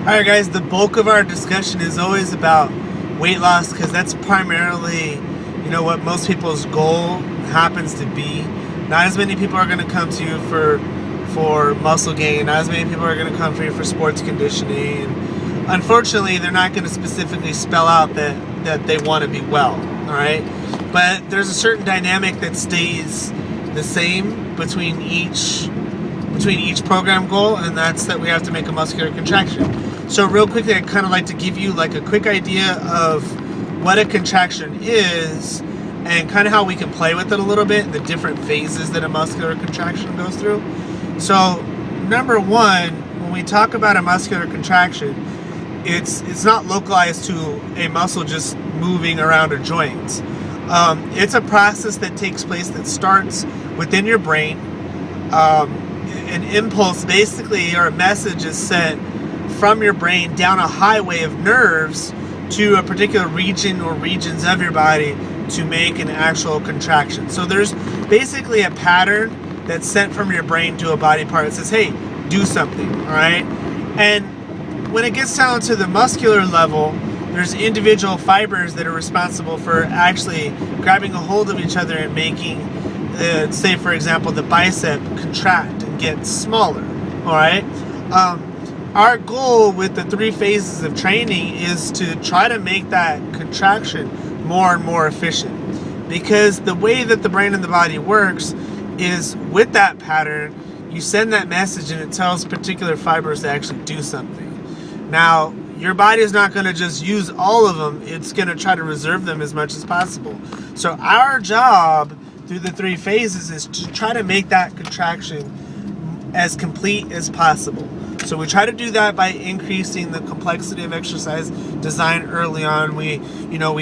Alright guys, the bulk of our discussion is always about weight loss because that's primarily, what most people's goal happens to be. Not as many people are going to come to you for muscle gain. Not as many people are going to come for you for sports conditioning. And unfortunately, they're not going to specifically spell out that they want to be well. Alright? But there's a certain dynamic that stays the same between each program goal, and that's that we have to make a muscular contraction. So real quickly, I'd kind of like to give you like a quick idea of what a contraction is and kind of how we can play with it a little bit, the different phases that a muscular contraction goes through. So number one, when we talk about a muscular contraction, it's not localized to a muscle just moving around a joint. It's a process that takes place that starts within your brain. An impulse basically, or a message is sent from your brain down a highway of nerves to a particular region or regions of your body to make an actual contraction. So there's basically a pattern that's sent from your brain to a body part that says, hey, do something, all right? And when it gets down to the muscular level, there's individual fibers that are responsible for actually grabbing a hold of each other and making, say for example, the bicep contract and get smaller, all right? Our goal with the 3 phases of training is to try to make that contraction more and more efficient, because the way that the brain and the body works is with that pattern, you send that message and it tells particular fibers to actually do something. Now, your body is not going to just use all of them, it's going to try to reserve them as much as possible. So our job through the 3 phases is to try to make that contraction as complete as possible. So we try to do that by increasing the complexity of exercise design early on. We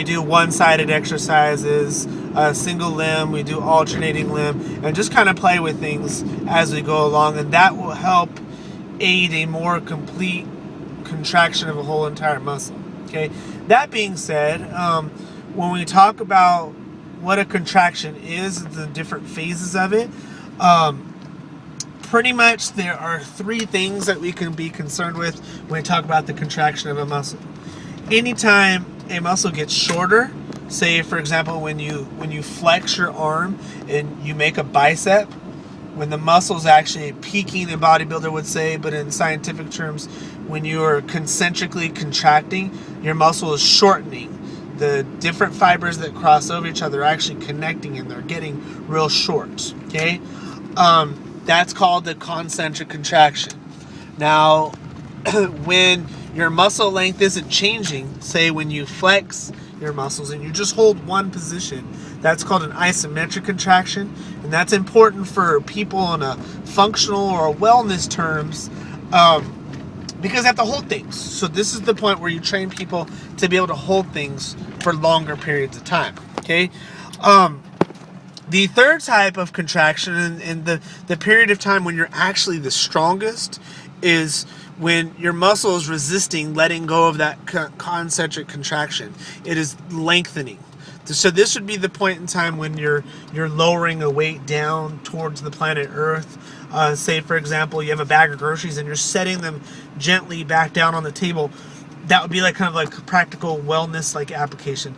do one-sided exercises, single limb, we do alternating limb, and just kind of play with things as we go along, and that will help aid a more complete contraction of a whole entire muscle. Okay. That being said, when we talk about what a contraction is, the different phases of it, pretty much there are 3 things that we can be concerned with when we talk about the contraction of a muscle. Anytime a muscle gets shorter, say for example when you flex your arm and you make a bicep, when the muscle is actually peaking, a bodybuilder would say, but in scientific terms, when you are concentrically contracting, your muscle is shortening. The different fibers that cross over each other are actually connecting and they're getting real short. Okay? That's called the concentric contraction. Now, when your muscle length isn't changing, say when you flex your muscles and you just hold one position, that's called an isometric contraction. And that's important for people in a functional or wellness terms, because they have to hold things. So this is the point where you train people to be able to hold things for longer periods of time. Okay? The third type of contraction, and the period of time when you're actually the strongest, is when your muscle is resisting letting go of that concentric contraction. It is lengthening. So this would be the point in time when you're lowering a weight down towards the planet Earth. Say, for example, you have a bag of groceries and you're setting them gently back down on the table. That would be like kind of like a practical wellness like application.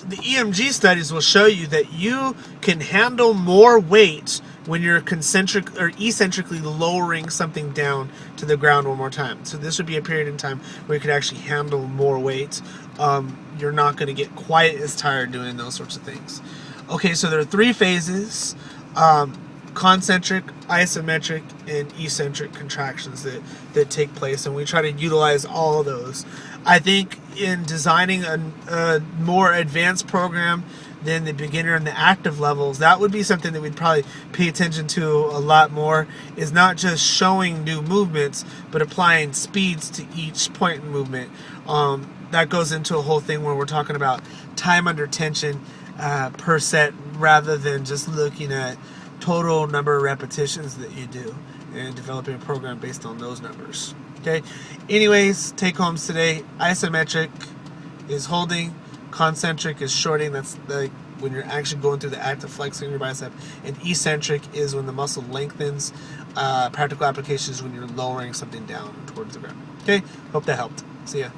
The EMG studies will show you that you can handle more weight when you're concentric or eccentrically lowering something down to the ground one more time. So this would be a period in time where you could actually handle more weight. You're not going to get quite as tired doing those sorts of things. Okay, so there are 3 phases: concentric, isometric, and eccentric contractions that take place, and we try to utilize all of those. I think in designing a more advanced program than the beginner and the active levels, that would be something that we'd probably pay attention to a lot more, is not just showing new movements, but applying speeds to each point in movement. That goes into a whole thing where we're talking about time under tension per set, rather than just looking at total number of repetitions that you do and developing a program based on those numbers. Okay. Anyways, take homes today: isometric is holding, concentric is shorting. That's like when you're actually going through the act of flexing your bicep, and eccentric is when the muscle lengthens. practical applications when you're lowering something down towards the ground. Okay, hope that helped. See ya.